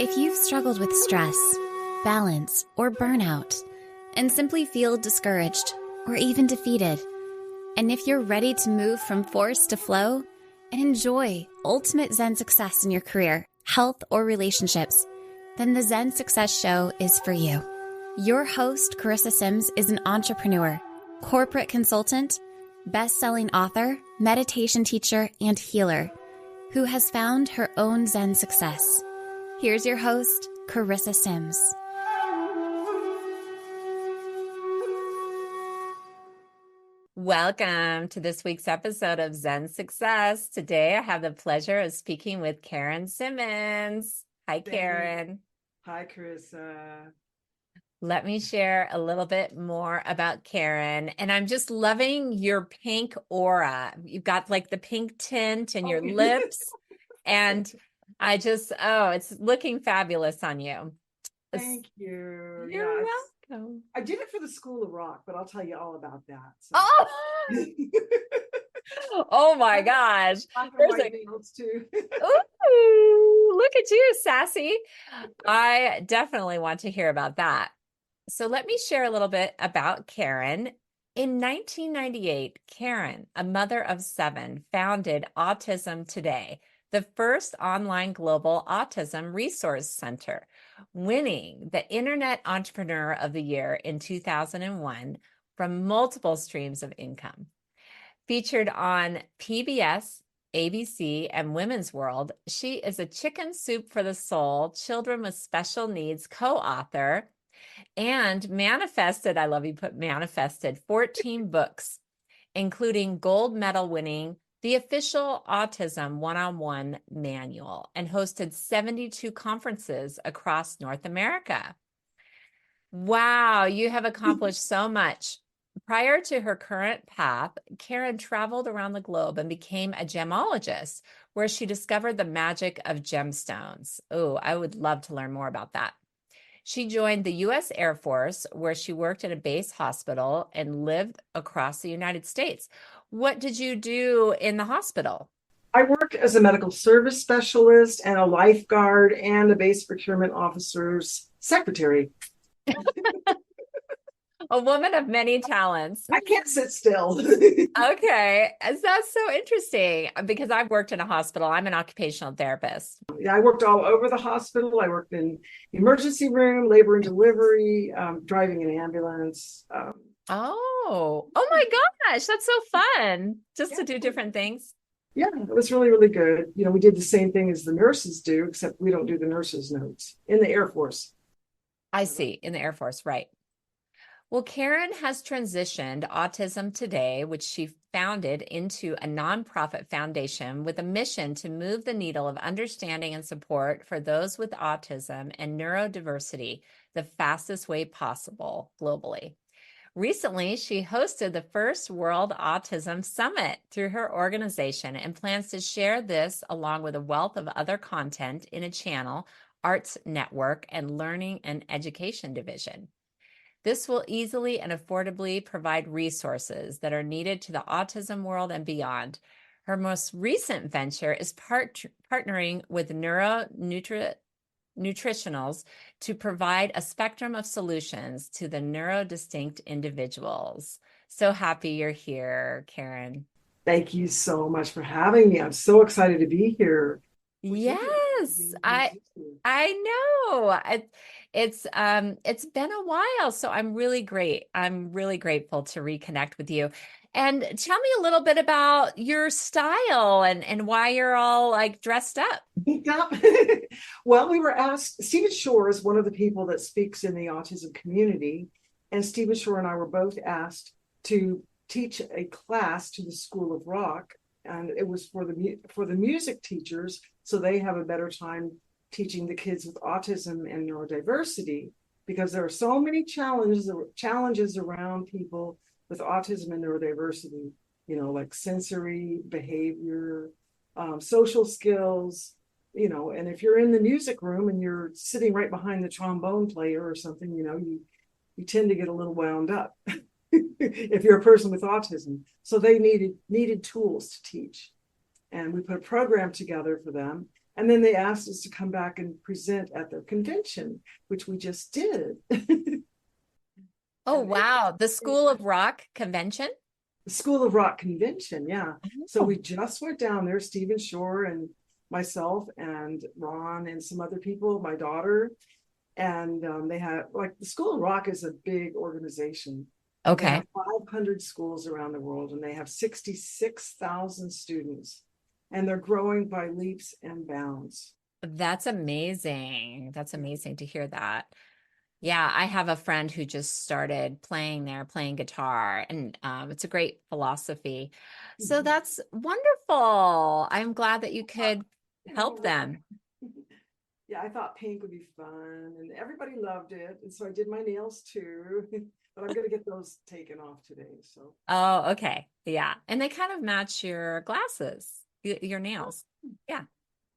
If you've struggled with stress, balance, or burnout, and simply feel discouraged or even defeated, and if you're ready to move from force to flow and enjoy ultimate Zen success in your career, health, or relationships, then the Zen Success Show is for you. Your host, Carissa Sims, is an entrepreneur, corporate consultant, best-selling author, meditation teacher, and healer who has found her own Zen success. Here's your host, Carissa Sims. Welcome to this week's episode of Zen Success. Today, I have the pleasure of speaking with Karen Simmons. Hi, Karen. Hi, Carissa. Let me share a little bit more about Karen. And I'm just loving your pink aura. You've got like the pink tint in your lips. And it's looking fabulous on you. Thank you. You're welcome. I did it for the School of Rock, but I'll tell you all about that. So. Oh! Oh my gosh. There's nails too. Ooh, look at you, sassy. I definitely want to hear about that. So let me share a little bit about Karen. In 1998, Karen, a mother of 7, founded Autism Today, the first online global autism resource center, winning the Internet Entrepreneur of the Year in 2001 from multiple streams of income. Featured on PBS, ABC, and Women's World, she is a Chicken Soup for the Soul Children with Special Needs co-author and manifested, I love you put manifested, 14 books, including gold medal winning The Official Autism One-on-One Manual, and hosted 72 conferences across North America. Wow, you have accomplished so much. Prior to her current path, Karen traveled around the globe and became a gemologist, where she discovered the magic of gemstones. Oh, I would love to learn more about that. She joined the U.S. Air Force, where she worked at a base hospital and lived across the United States. What did you do in the hospital? I worked as a medical service specialist and a lifeguard and a base procurement officer's secretary. A woman of many talents. I can't sit still. Okay. That's so interesting because I've worked in a hospital. I'm an occupational therapist. Yeah, I worked all over the hospital. I worked in emergency room, labor and delivery, driving an ambulance. Oh my gosh. That's so fun just to do different things. Yeah, it was really, really good. You know, we did the same thing as the nurses do, except we don't do the nurses' notes in the Air Force. I see. In the Air Force, right. Well, Karen has transitioned Autism Today, which she founded, into a nonprofit foundation with a mission to move the needle of understanding and support for those with autism and neurodiversity the fastest way possible globally. Recently, she hosted the first World Autism Summit through her organization and plans to share this along with a wealth of other content in a channel, Arts Network, and Learning and Education Division. This will easily and affordably provide resources that are needed to the autism world and beyond. Her most recent venture is partnering with nutritionals to provide a spectrum of solutions to the neurodistinct individuals. So happy you're here, Karen. Thank you so much for having me. I'm so excited to be here. Yes, I know. It's been a while, so I'm really grateful to reconnect with you. And tell me a little bit about your style and why you're all like dressed up. Well, we were asked, Stephen Shore is one of the people that speaks in the autism community, and Stephen Shore and I were both asked to teach a class to the School of Rock, and it was for the music teachers, so they have a better time teaching the kids with autism and neurodiversity, because there are so many challenges around people with autism and neurodiversity, you know, like sensory behavior, social skills, you know, and if you're in the music room and you're sitting right behind the trombone player or something, you know, you tend to get a little wound up if you're a person with autism. So they needed tools to teach. And we put a program together for them. And then they asked us to come back and present at their convention, which we just did. Oh, And wow. The School of Rock convention? the School of Rock convention, yeah. So Oh, we just went down there, Stephen Shore and myself and Ron and some other people, my daughter. And they have, like, the School of Rock is a big organization. They okay. have 500 schools around the world, and they have 66,000 students, and they're growing by leaps and bounds. That's amazing. That's amazing to hear that. Yeah, I have a friend who just started playing there, playing guitar, and it's a great philosophy. So Mhm. that's wonderful. I'm glad that you could You help know, them. yeah, I thought pink would be fun, and everybody loved it, and so I did my nails too. But I'm gonna get those taken off today. So, Oh, okay. Yeah. And they kind of match your glasses, your oh, nails. Yeah.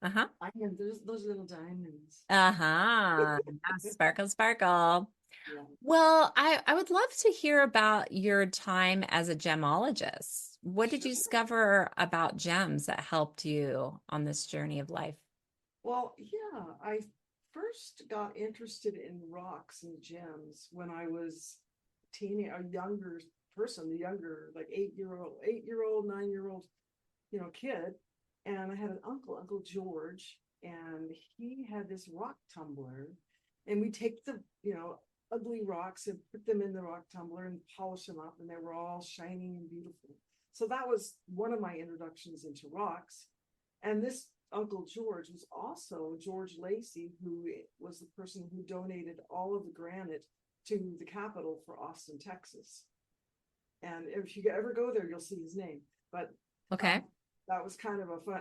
Uh-huh. I have those little diamonds. Uh-huh. Yeah, sparkle, sparkle. Yeah, Well, I would love to hear about your time as a gemologist. What did you sure. discover about gems that helped you on this journey of life? Well, yeah, I first got interested in rocks and gems when I was a younger person, the younger, like 8-year old, 9-year-old, kid. And I had an uncle, Uncle George, and he had this rock tumbler. And we take the, ugly rocks and put them in the rock tumbler and polish them up, and they were all shiny and beautiful. So that was one of my introductions into rocks. And this Uncle George was also George Lacey, who was the person who donated all of the granite to the Capitol for Austin, Texas. And if you ever go there, you'll see his name. But Okay. um, that was kind of a fun,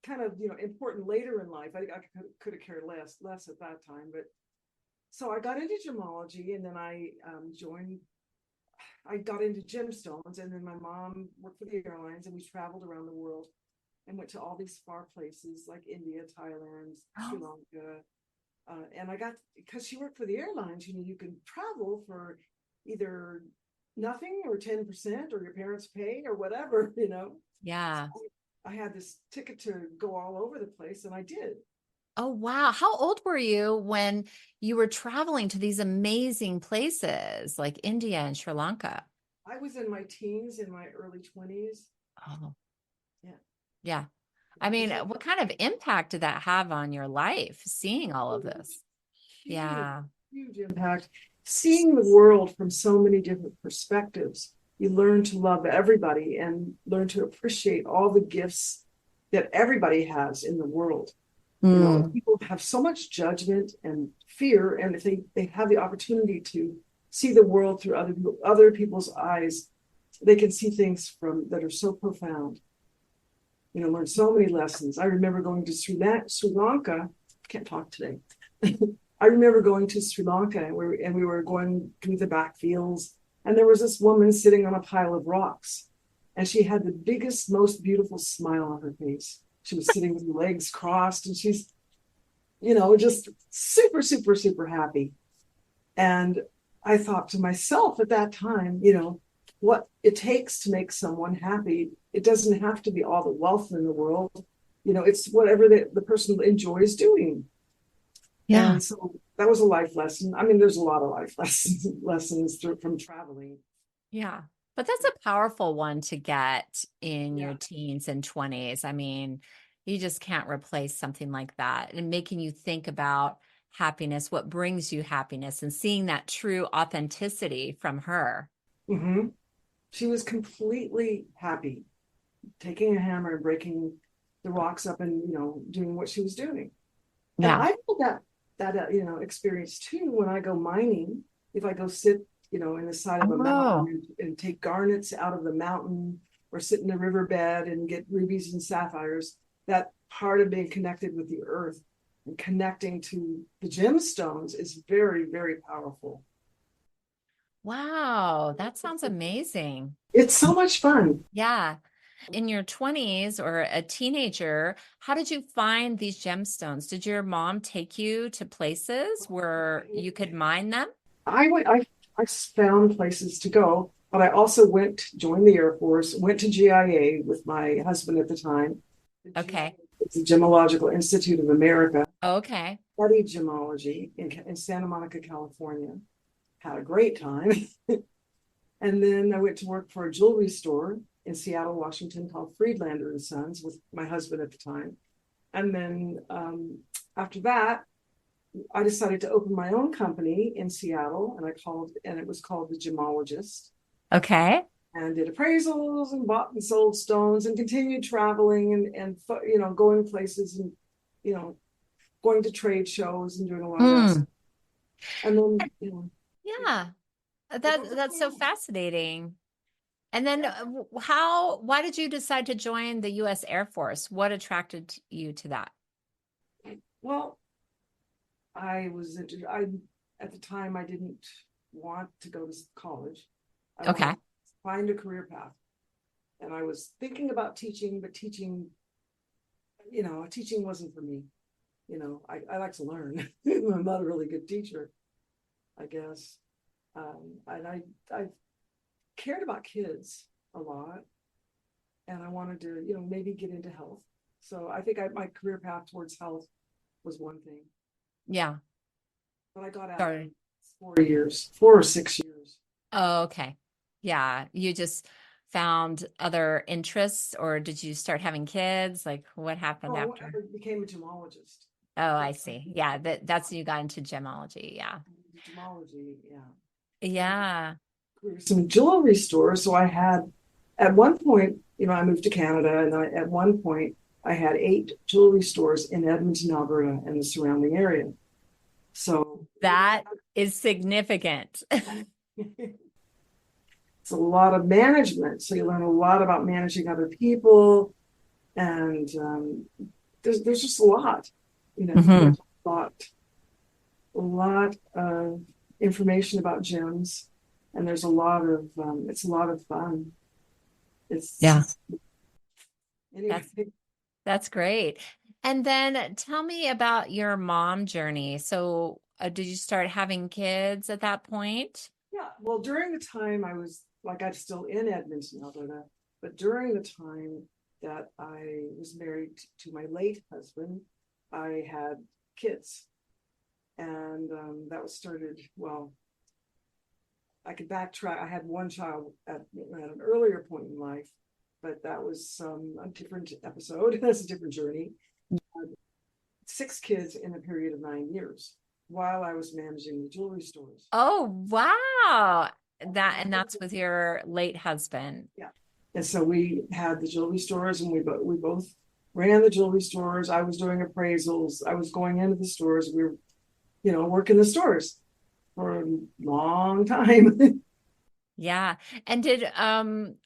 kind of important later in life. I could have cared less at that time. But so I got into gemology, and then joined. I got into gemstones, and then my mom worked for the airlines, and we traveled around the world and went to all these far places like India, Thailand, Sri Lanka. And I got, because she worked for the airlines, you can travel for either nothing or 10%, or your parents pay or whatever. So Yeah. I had this ticket to go all over the place, and I did. Oh, wow. How old were you when you were traveling to these amazing places like India and Sri Lanka? I was in my teens, in my early 20s. Oh, Yeah. yeah. I It mean, was a what kind of impact did that have on your life, seeing all of this? huge, Yeah. huge impact. Seeing the world from so many different perspectives, you learn to love everybody and learn to appreciate all the gifts that everybody has in the world. Mm. People have so much judgment and fear, and if they have the opportunity to see the world through other people's eyes, they can see things from that are so profound. Learn so many lessons. I remember going to Sri Lanka. I can't talk today. I remember going to Sri Lanka, and we were going through the backfields, and there was this woman sitting on a pile of rocks, and she had the biggest, most beautiful smile on her face. She was sitting with her legs crossed, and she's, just super, super, super happy. And I thought to myself at that time, what it takes to make someone happy. It doesn't have to be all the wealth in the world. It's whatever the person enjoys doing. Yeah. And so that was a life lesson. I mean, there's a lot of life lessons from traveling. Yeah. But that's a powerful one to get in your Yeah. teens and 20s. I mean, you just can't replace something like that and making you think about happiness, what brings you happiness, and seeing that true authenticity from her. Mm-hmm. She was completely happy taking a hammer and breaking the rocks up, and doing what she was doing. And Yeah. I feel that experience too when I go mining. If I go sit in the side of a Oh, mountain and take garnets out of the mountain, or sit in the riverbed and get rubies and sapphires, that part of being connected with the earth and connecting to the gemstones is very, very powerful. wow. That sounds amazing. It's so much fun. Yeah. In your 20s or a teenager, how did you find these gemstones? Did your mom take you to places where you could mine them? I found places to go, but I also joined the Air Force, went to GIA with my husband at the time. The GIA Okay. It's the Gemological Institute of America. Okay. Studied gemology in Santa Monica, California. Had a great time. And then I went to work for a jewelry store in Seattle, Washington called Friedlander and Sons with my husband at the time. And then after that, I decided to open my own company in Seattle, and it was called the Gemologist. Okay. And did appraisals and bought and sold stones and continued traveling and going places and going to trade shows and doing a lot of that stuff. And then Yeah. That's so fascinating. And then why did you decide to join the US Air Force? What attracted you to that? Well, I at the time I didn't want to go to college. I Okay. wanted to find a career path. And I was thinking about teaching, but teaching wasn't for me. I like to learn. I'm not a really good teacher, I guess. And I cared about kids a lot, and I wanted to, maybe get into health. So I think my career path towards health was one thing. Yeah. But I got out Sorry. 4 or 6 years. Oh, okay. Yeah. You just found other interests, or did you start having kids? Like what happened after? I became a gemologist. Oh, I see. Yeah. That's when you got into gemology. Yeah. Gemology, yeah. Yeah. Some jewelry stores. So I had, at one point, I moved to Canada, and at one point I had 8 jewelry stores in Edmonton, Alberta, and the surrounding area. So that is significant. It's a lot of management. So you learn a lot about managing other people, and there's just a lot, there's a lot of information about gems, and there's a lot of it's a lot of fun. Yeah. Anyway. That's great. And then tell me about your mom journey. So did you start having kids at that point? Yeah, well, during the time I'm still in Edmonton, Alberta, but during the time that I was married to my late husband, I had kids. And that was started, well, I could backtrack. I had one child at an earlier point in life, but that was a different episode. That's a different journey. 6 kids in a period of 9 years while I was managing the jewelry stores. Oh, wow. That's with your late husband. Yeah. And so we had the jewelry stores, and we both ran the jewelry stores. I was doing appraisals. I was going into the stores. We were, working the stores for a long time. Yeah. And did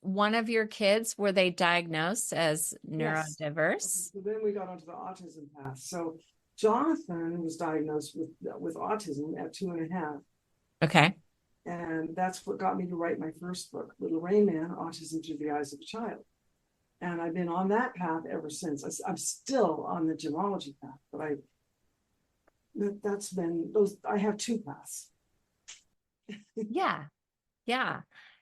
one of your kids, were they diagnosed as neurodiverse? Yes. So then we got onto the autism path. So Jonathan was diagnosed with autism at 2.5. Okay. And that's what got me to write my first book, Little Rain Man, Autism Through the Eyes of a Child. And I've been on that path ever since. I'm still on the gemology path, but I have 2 paths. Yeah. Yeah.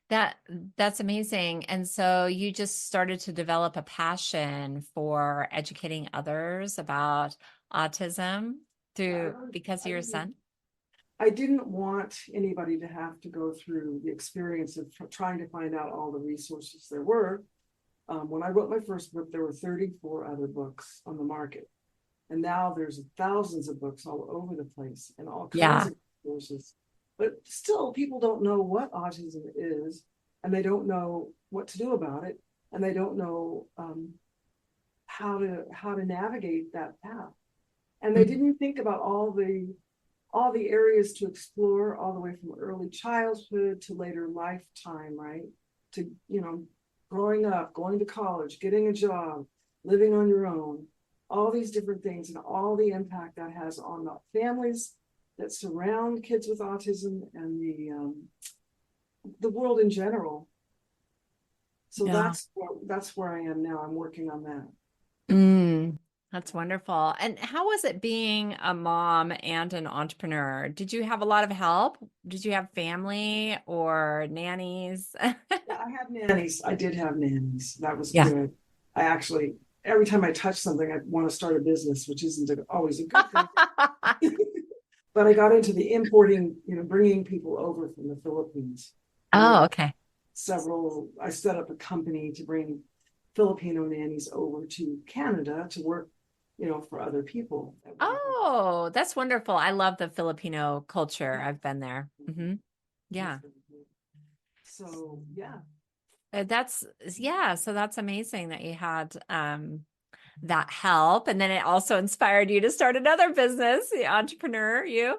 That's amazing. And so you just started to develop a passion for educating others about autism because of your son? I didn't want anybody to have to go through the experience of trying to find out all the resources there were. When I wrote my first book, there were 34 other books on the market. And now there's thousands of books all over the place and all kinds of resources. But still, people don't know what autism is, and they don't know what to do about it, and they don't know how to navigate that path. And they didn't think about all the areas to explore, all the way from early childhood to later lifetime, right? To growing up, going to college, getting a job, living on your own, all these different things, and all the impact that has on the families that surround kids with autism and the world in general. So that's where I am now. I'm working on that. That's wonderful. And how was it being a mom and an entrepreneur? Did you have a lot of help? Did you have family or nannies? Yeah, I had nannies. I did have nannies. That was good. I actually, every time I touch something, I want to start a business, which isn't always a good thing. But I got into the importing, bringing people over from the Philippines. Oh, okay. I set up a company to bring Filipino nannies over to Canada to work, for other people. Oh, that's wonderful. I love the Filipino culture. I've been there. Yeah. So, yeah. So that's amazing that you had that help. And then it also inspired you to start another business, the entrepreneur, you.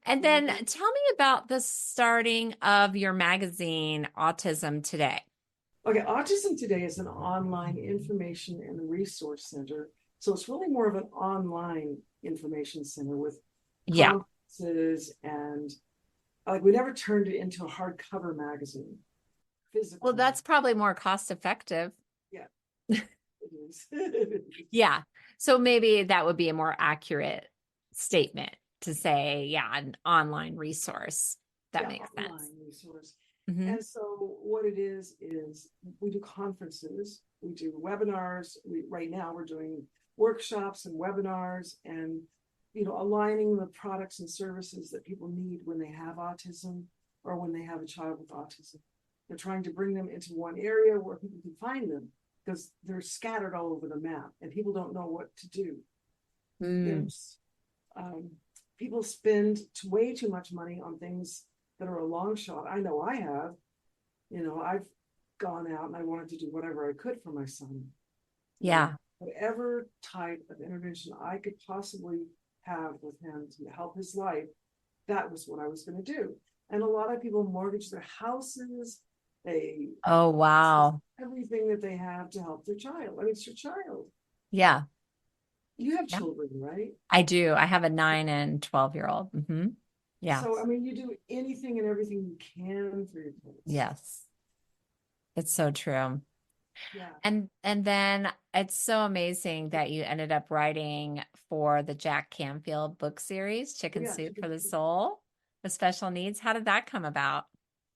And then tell me about the starting of your magazine, Autism Today. Okay, Autism Today is an online information and resource center. So it's really more of an online information center with conferences and we never turned it into a hardcover magazine. Physical. Well, that's probably more cost effective. Yeah. It is. Yeah. So maybe that would be a more accurate statement to say, an online resource. That makes sense. Online resource. And so what it is we do conferences, we do webinars. Right now we're doing workshops and webinars and, aligning the products and services that people need when they have autism or when they have a child with autism. They're trying to bring them into one area where people can find them because they're scattered all over the map and people don't know what to do. People spend way too much money on things that are a long shot. I know I have. I've gone out and I wanted to do whatever I could for my son. Yeah. Whatever type of intervention I could possibly have with him to help his life, that was what I was going to do. And a lot of people mortgage their houses. Oh, wow. Everything that they have to help their child. I mean, it's your child. Yeah. You have children, right? I do. I have a 9 and 12-year-old. Yeah. So, I mean, you do anything and everything you can for your kids. Yes. It's so true. Yeah. And then it's so amazing that you ended up writing for the Jack Canfield book series, Chicken Soup for the Soul, with special needs. How did that come about?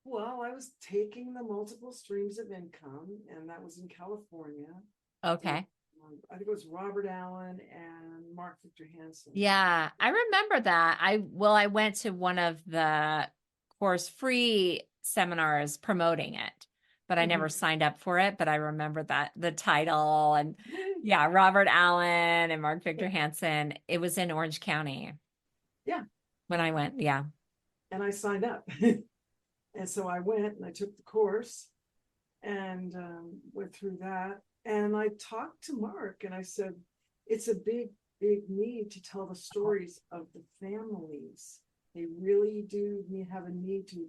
Well, I was taking the multiple streams of income, and that was in California. Okay. I think it was Robert Allen and Mark Victor Hansen. Yeah, I remember that. I went to one of the course free seminars promoting it, but I never signed up for it. But I remember that the title and Robert Allen and Mark Victor Hansen. It was in Orange County. Yeah. When I went, yeah. And I signed up. And so I went and I took the course and went through that. And I talked to Mark and I said, it's a big, big need to tell the stories of the families. They really do have a need to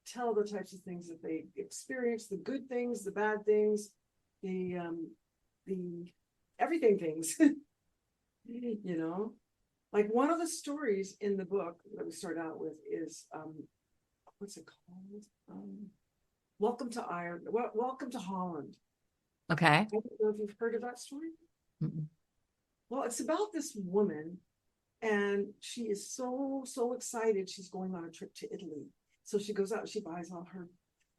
tell the types of things that they experience, the good things, the bad things, the everything things, like one of the stories in the book that we start out with is, what's it called? Welcome to Ireland. Welcome to Holland. Okay. I don't know if you've heard of that story. Well, it's about this woman, and she is so excited. She's going on a trip to Italy. So she goes out, she buys all her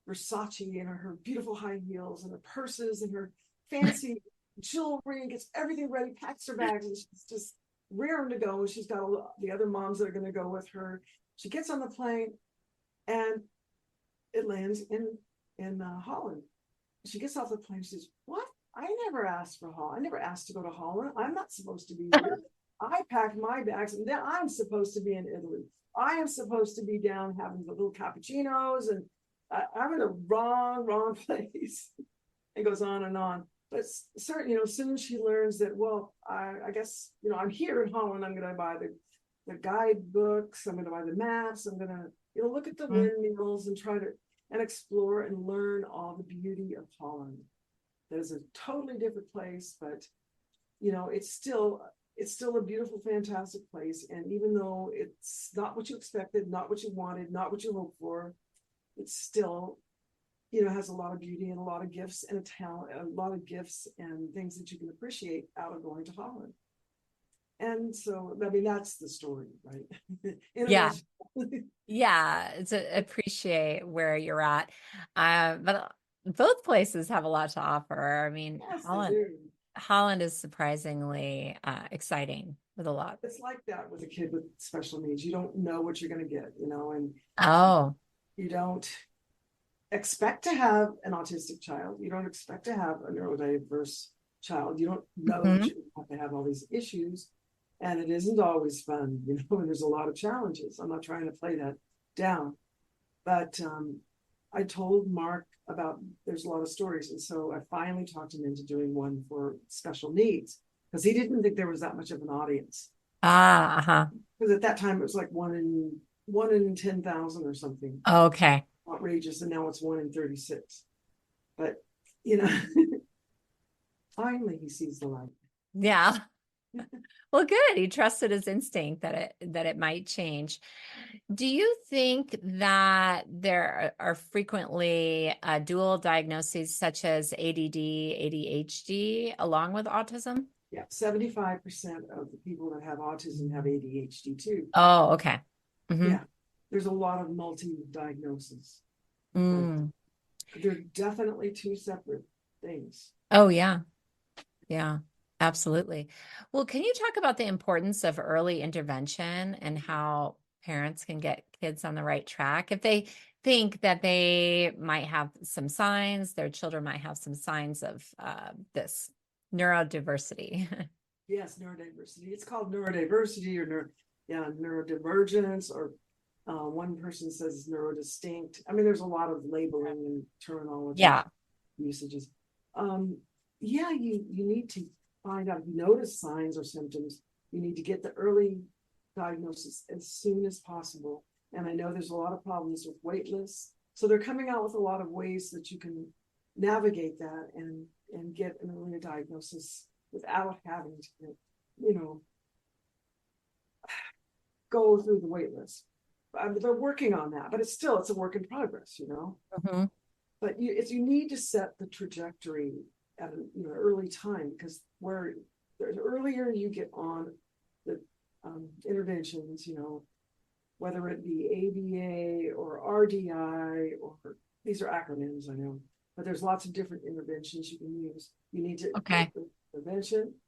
Versace and her beautiful high heels and her purses and her fancy jewelry and gets everything ready, packs her bags, and she's just raring to go. And she's got all the other moms that are going to go with her. She gets on the plane, and it lands in Holland. She gets off the plane. She says, "What? I never asked for Holland. I never asked to go to Holland. I'm not supposed to be here. I packed my bags, and then I'm supposed to be in Italy. I am supposed to be down having the little cappuccinos, and I'm in the wrong place." It goes on and on. But certainly, as soon as she learns that, well, I guess, I'm here in Holland, I'm going to buy the guidebooks, I'm going to buy the maps, I'm going to, look at the windmills and try to and explore and learn all the beauty of Holland. That is a totally different place, but it's still a beautiful, fantastic place. And even though it's not what you expected, not what you wanted, not what you hoped for, it's still, has a lot of beauty and a lot of gifts and a talent, a lot of gifts and things that you can appreciate out of going to Holland. And so, I mean, that's the story, right? Yeah. Yeah. To appreciate where you're at. But both places have a lot to offer. I mean, yes, Holland, Holland is surprisingly exciting with a lot. It's like that with a kid with special needs. You don't know what you're going to get, and Oh, you don't expect to have an autistic child. You don't expect to have a neurodiverse child. You don't know mhm. that you have to have all these issues. And it isn't always fun, and there's a lot of challenges. I'm not trying to play that down. But I told Mark about there's a lot of stories. And so I finally talked him into doing one for special needs because he didn't think there was that much of an audience. Ah, uh-huh. Because at that time it was like one in 10,000 or something. Okay. Outrageous. And now it's 1 in 36. But you know, finally he sees the light. Yeah. Well, good. He trusted his instinct that it might change. Do you think that there are frequently dual diagnoses such as ADD, ADHD, along with autism? Yeah, 75% of the people that have autism have ADHD too. Oh, okay. Mhm. Yeah, there's a lot of multi-diagnoses, but Mm. they're definitely two separate things. Oh, yeah. Yeah, absolutely. Well, can you talk about the importance of early intervention and how parents can get kids on the right track if they think that they might have some signs, their children might have some signs of this neurodiversity? Yes, neurodiversity. It's called neurodiversity or neurodivergence, or one person says neurodistinct. I mean, there's a lot of labeling and terminology Yeah. usages. Yeah, you need to find out if you notice signs or symptoms. You need to get the early diagnosis as soon as possible. And I know there's a lot of problems with wait lists. So they're coming out with a lot of ways that you can navigate that and get an early diagnosis without having to, go through the wait list. They're working on that, but it's a work in progress, Mhm. But you need to set the trajectory at an early time, because where the earlier you get on the interventions, whether it be ABA or RDI, or these are acronyms, I know, but there's lots of different interventions you can use. You need to Okay. intervention,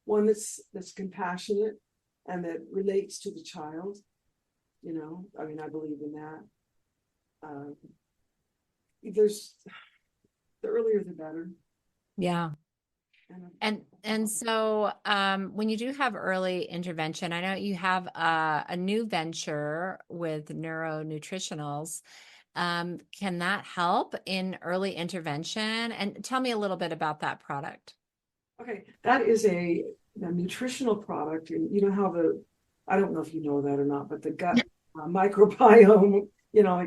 one that's compassionate and that relates to the child. I mean, I believe in that. There's the earlier the better. Yeah. And And so when you do have early intervention, I know you have a new venture with neuronutritionals. Can that help in early intervention? And tell me a little bit about that product. okay, that is a nutritional product. And you know how I don't know if you know that or not, but the gut microbiome,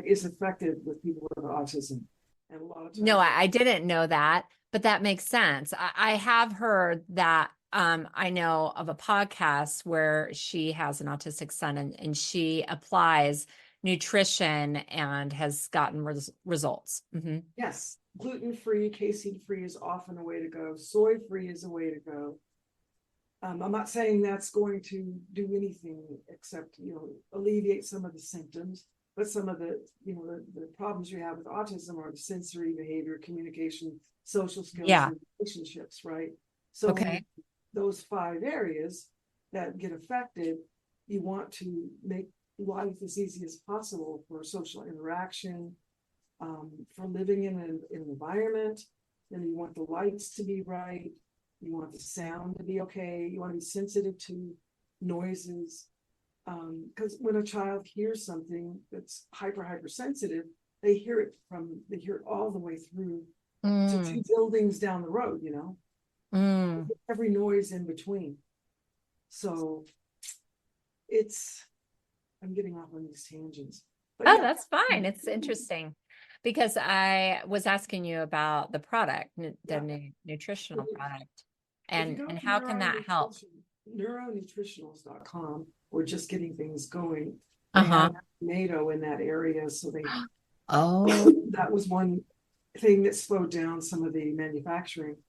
is effective with people with autism. And a lot of times, No, I didn't know that, but that makes sense. I have heard that. I know of a podcast where she has an autistic son and she applies nutrition and has gotten results. Mhm. yes, gluten-free, casein-free is often a way to go. Soy-free is a way to go. I'm not saying that's going to do anything except, alleviate some of the symptoms, but some of the problems you have with autism are the sensory behavior, communication, social skills, Yeah. and relationships, right? So Okay. those 5 areas that get affected, you want to make life as easy as possible for social interaction, for living in an environment. And you want the lights to be right. You want the sound to be okay. You want to be sensitive to noises. Because when a child hears something that's hypersensitive, they hear it all the way through to 2 buildings down the road, every noise in between. So I'm getting off on these tangents. But Oh, yeah. that's fine. It's interesting because I was asking you about the product, the nutritional product, and how can that help? Neuronutritionals.com, we're just getting things going. They Uh-huh. have tomato in that area, so Oh. that was one thing that slowed down some of the manufacturing.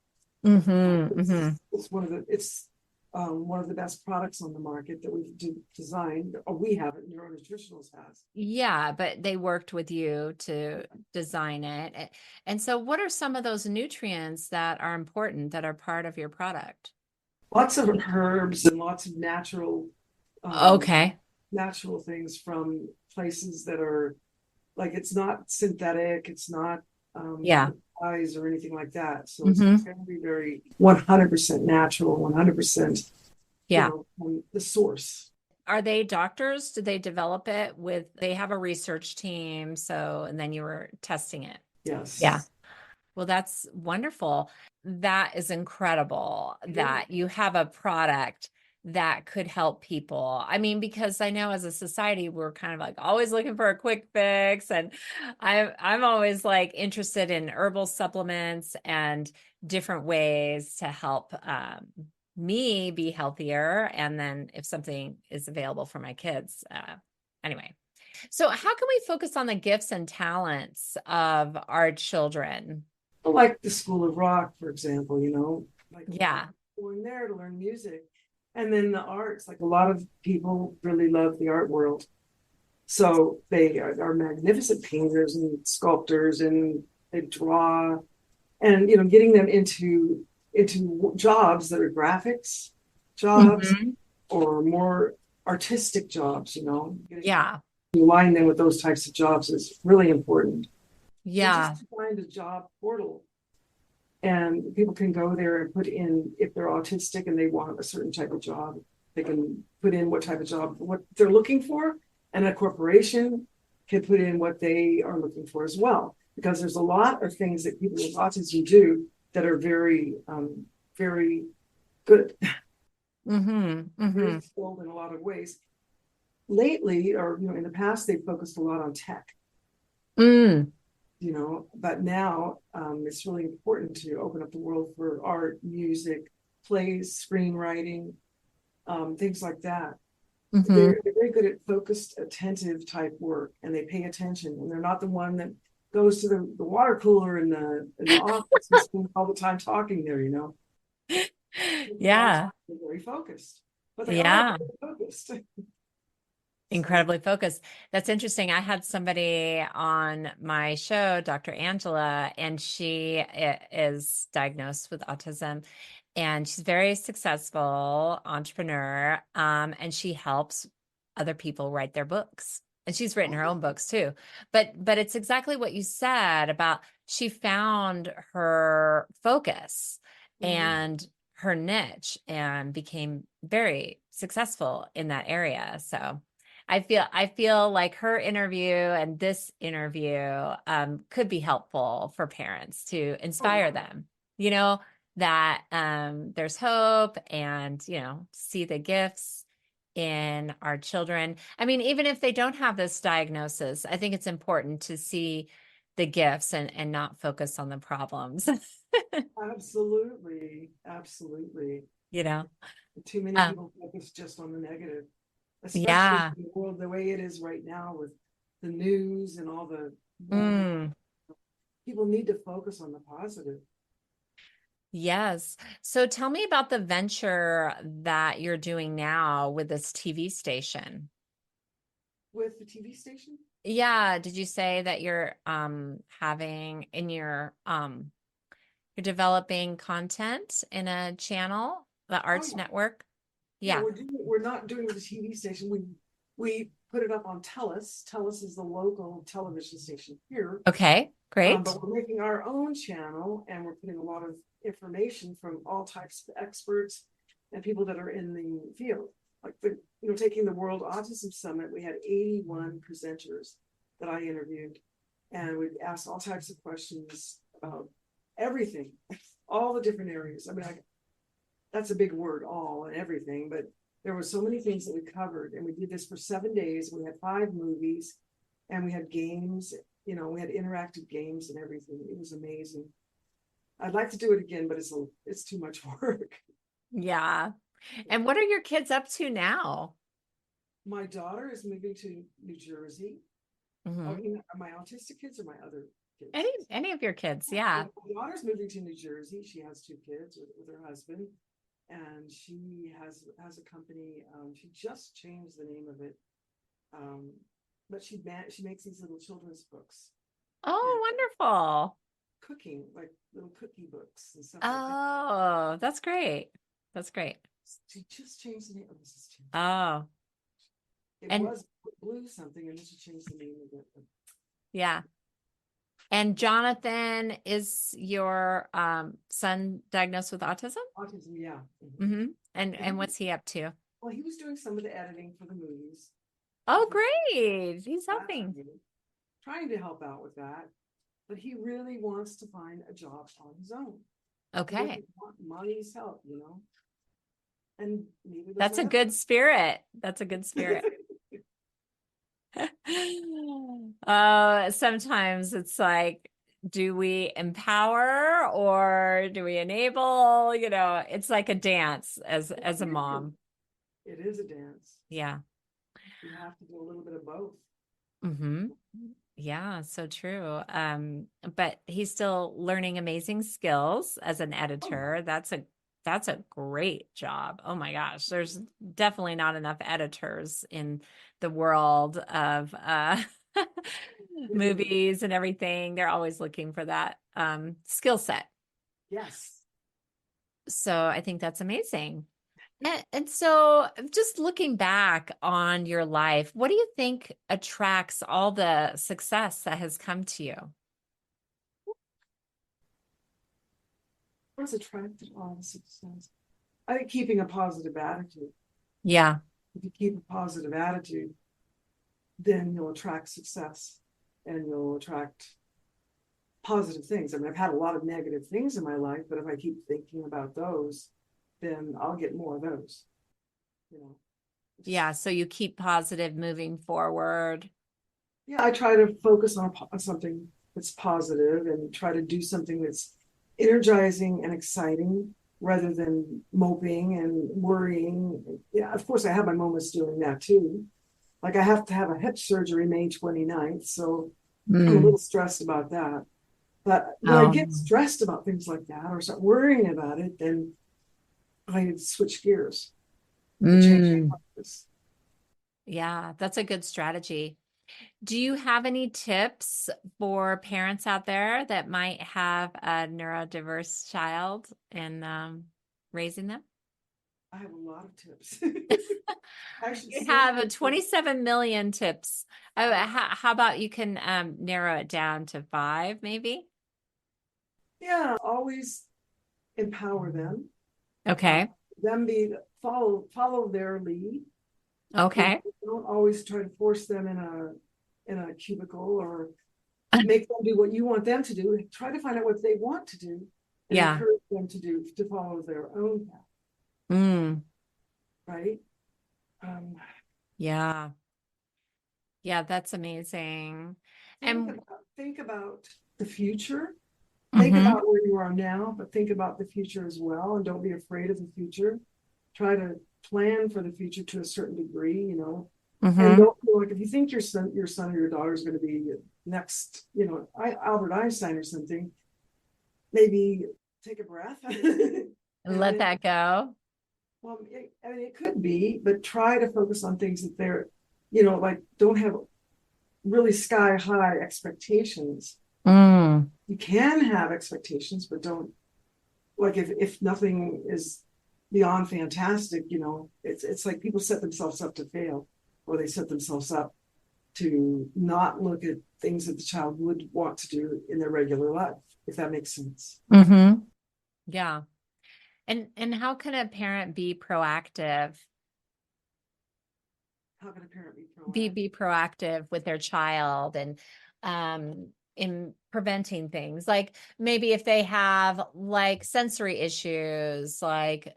Mm-hmm. Mm-hmm. It's one of the best products on the market that we've designed. We haven't, Neuronutritionals has. Yeah, but they worked with you to design it. And so what are some of those nutrients that are important that are part of your product? Lots of herbs and lots of natural Okay. natural things from places that are like, it's not synthetic, it's not Yeah. dyes or anything like that. So it's Hmm. going to be very 100% natural, 100%, Yeah. from the source. Are they doctors? Did they develop it they have a research team? So, and then you were testing it. Yeah. Yes. Well, that's wonderful. That is incredible that you have a product that could help people. I mean, because I know as a society, we're kind of like always looking for a quick fix. And I'm always like interested in herbal supplements and different ways to help me be healthier. And then if something is available for my kids, anyway. So how can we focus on the gifts and talents of our children? Like the School of Rock, for example, like a lot Yeah. of people going there to learn music. And then the arts, like a lot of people really love the art world. So they are magnificent painters and sculptors, and they draw, and getting them into jobs that are graphics jobs Mhm. or more artistic jobs, Yeah. align them with those types of jobs is really important. And Yeah. just to find a job portal, and people can go there and put in, if they're autistic and they want a certain type of job, they can put in what type of job, what they're looking for, and a corporation can put in what they are looking for as well. Because there's a lot of things that people with autism do that are very, very good, Mm-hmm. Mm-hmm. very skilled in a lot of ways. Lately, or in the past, they've focused a lot on tech. Mm. But now it's really important to open up the world for art, music, plays, screenwriting, things like that. Mm-hmm. They're very good at focused, attentive type work, and they pay attention, and they're not the one that goes to the water cooler in the office and spends all the time talking there. Yeah. They're very focused, but they are Yeah. very focused. So, Incredibly focused. That's interesting. I had somebody on my show, Dr. Angela, and she is diagnosed with autism, and she's a very successful entrepreneur. And she helps other people write their books. And she's written her own books too. But it's exactly what you said about she found her focus and her niche and became very successful in that area. So I feel like her interview and this interview could be helpful for parents to inspire them, that there's hope and, see the gifts in our children. I mean, even if they don't have this diagnosis, I think it's important to see the gifts and not focus on the problems, absolutely, absolutely. you know? Too many Uh, people focus just on the negative, especially yeah. in the world the way it is right now with the news and all the Mm. people need to focus on the positive. Yes. So tell me about the venture that you're doing now with this TV station. With the TV station? Yeah, did you say that you're having in you're developing content in a channel, the Oh Arts yeah. Network? Yeah, Yeah. we're not doing the TV station. We put it up on Telus. Telus is the local television station here. Okay, great. But we're making our own channel, and we're putting a lot of information from all types of experts and people that are in the field. Like taking the World Autism Summit, we had 81 presenters that I interviewed, and we asked all types of questions about everything, all the different areas. I mean, that's a big word, all and everything, but there were so many things that we covered, and we did this for 7 days. We had 5 movies, and we had games. We had interactive games and everything. It was amazing. I'd like to do it again, but it's too much work. Yeah. And what are your kids up to now? My daughter is moving to New Jersey. Oh, Mhm. are my autistic kids or my other kids? Any of your kids, yeah. My daughter's moving to New Jersey. She has 2 kids with her husband. and she has a company. She just changed the name of it, but she makes these little children's books and Oh, wonderful. cooking, like little cookie books and stuff like that. Oh, that's great. That's great. She just changed the name. Oh, Oh, it and was Blue something, and then she changed the name of it. yeah. And Jonathan, is your son diagnosed with autism? Autism, yeah. Mm-hmm. And what's he up to? Well, he was doing some of the editing for the movies. Oh, great. He's helping. Trying to help out with that. But he really wants to find a job on his own. Okay. He doesn't want mommy's help, And maybe That's a good spirit. That's a good spirit. Sometimes it's like, do we empower or do we enable? It's like a dance as a mom. It is a dance. Yeah. You have to do a little bit of both. Mm-hmm. Yeah, so true. But he's still learning amazing skills as an editor. That's a great job. Oh my gosh, there's definitely not enough editors in the world of movies and everything. They're always looking for that skill set. Yes. So I think that's amazing. And so just looking back on your life, what do you think attracts all the success that has come to you? What's attracted all the success? I think keeping a positive attitude. Yeah. If you keep a positive attitude, then you'll attract success and you'll attract positive things. I mean, I've had a lot of negative things in my life, but if I keep thinking about those, then I'll get more of those. Yeah. So you keep positive moving forward. Yeah, I try to focus on something that's positive and try to do something that's energizing and exciting rather than moping and worrying. Yeah, of course, I have my moments doing that too. Like I have to have a hip surgery May 29th, so I'm a little stressed about that. But when I get stressed about things like that or start worrying about it, then I switch gears and change my focus. Yeah, that's a good strategy. Do you have any tips for parents out there that might have a neurodiverse child and raising them? I have a lot of tips. You have 27 million tips. How about you can narrow it down to 5, maybe? Yeah, always empower them. Okay. Them follow their lead. Okay. Don't always try to force them in a cubicle or make them do what you want them to do. Try to find out what they want to do and encourage them to follow their own path. Right? Yeah. Yeah, that's amazing. Think about the future. Think about where you are now, but think about the future as well. And don't be afraid of the future. Try to plan for the future to a certain degree, And don't feel like if you think your son or your daughter is going to be next, Albert Einstein or something, maybe take a breath and let that go. Well, it could be, but try to focus on things that they're, like don't have really sky high expectations. You can have expectations, but don't, like if nothing is beyond fantastic, it's like people set themselves up to fail, or they set themselves up to not look at things that the child would want to do in their regular life, if that makes sense. Yeah. And how can a parent be proactive? How can a parent be proactive? Be proactive with their child and in preventing things, like maybe if they have like sensory issues, like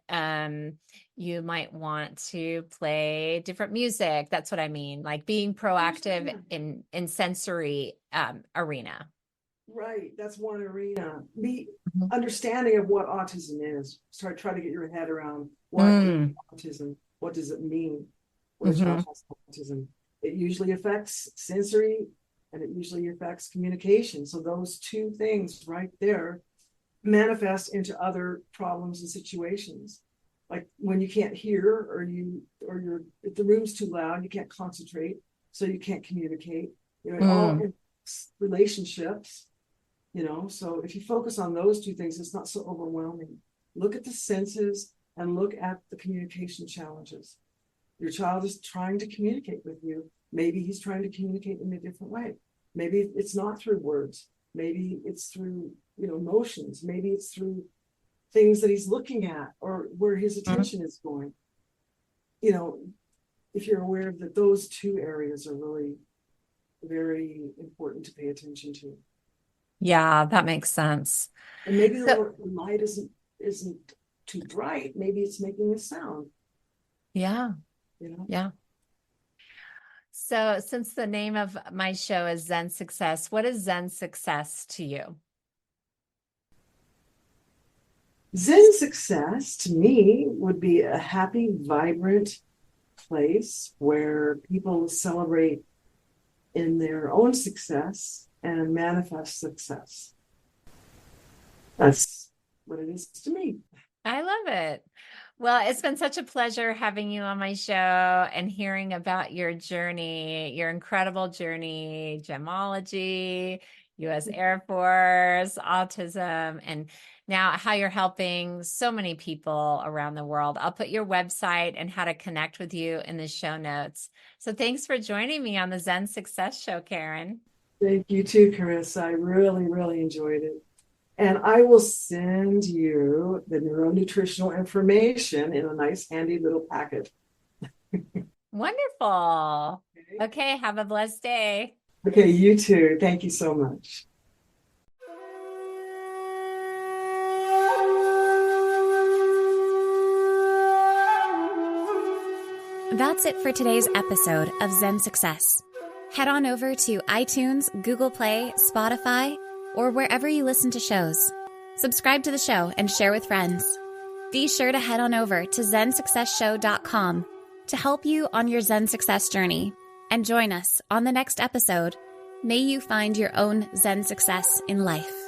you might want to play different music. That's what I mean, like being proactive in sensory arena. Right, that's one arena. Be understanding of what autism is. Try to get your head around what is autism. What does it mean when a child has autism? It usually affects sensory and it usually affects communication. So those two things right there manifest into other problems and situations. like when you can't hear, or if the room's too loud, you can't concentrate, so you can't communicate. It all in relationships, so if you focus on those two things, it's not so overwhelming. Look at the senses and look at the communication challenges. Your child is trying to communicate with you. Maybe he's trying to communicate in a different way. Maybe it's not through words. Maybe it's through, motions. Maybe it's through things that he's looking at or where his attention is going. If you're aware that those two areas are really very important to pay attention to. Yeah, that makes sense. And maybe the light isn't too bright. Maybe it's making a sound. Yeah. Yeah. So since the name of my show is Zen Success, what is Zen Success to you? Zen success to me would be a happy, vibrant place where people celebrate in their own success and manifest success. That's what it is to me. I love it. Well, it's been such a pleasure having you on my show and hearing about your journey, your incredible journey, gemology, U.S. Air Force, autism, and now how you're helping so many people around the world. I'll put your website and how to connect with you in the show notes. So thanks for joining me on the Zen Success Show, Karen. Thank you too, Carissa. I really, really enjoyed it. And I will send you the neuronutritional information in a nice, handy little packet. Wonderful. Okay, have a blessed day. Okay, you too. Thank you so much. That's it for today's episode of Zen Success. Head on over to iTunes, Google Play, Spotify, or wherever you listen to shows. Subscribe to the show and share with friends. Be sure to head on over to ZenSuccessShow.com to help you on your Zen success journey. And join us on the next episode. May you find your own Zen success in life.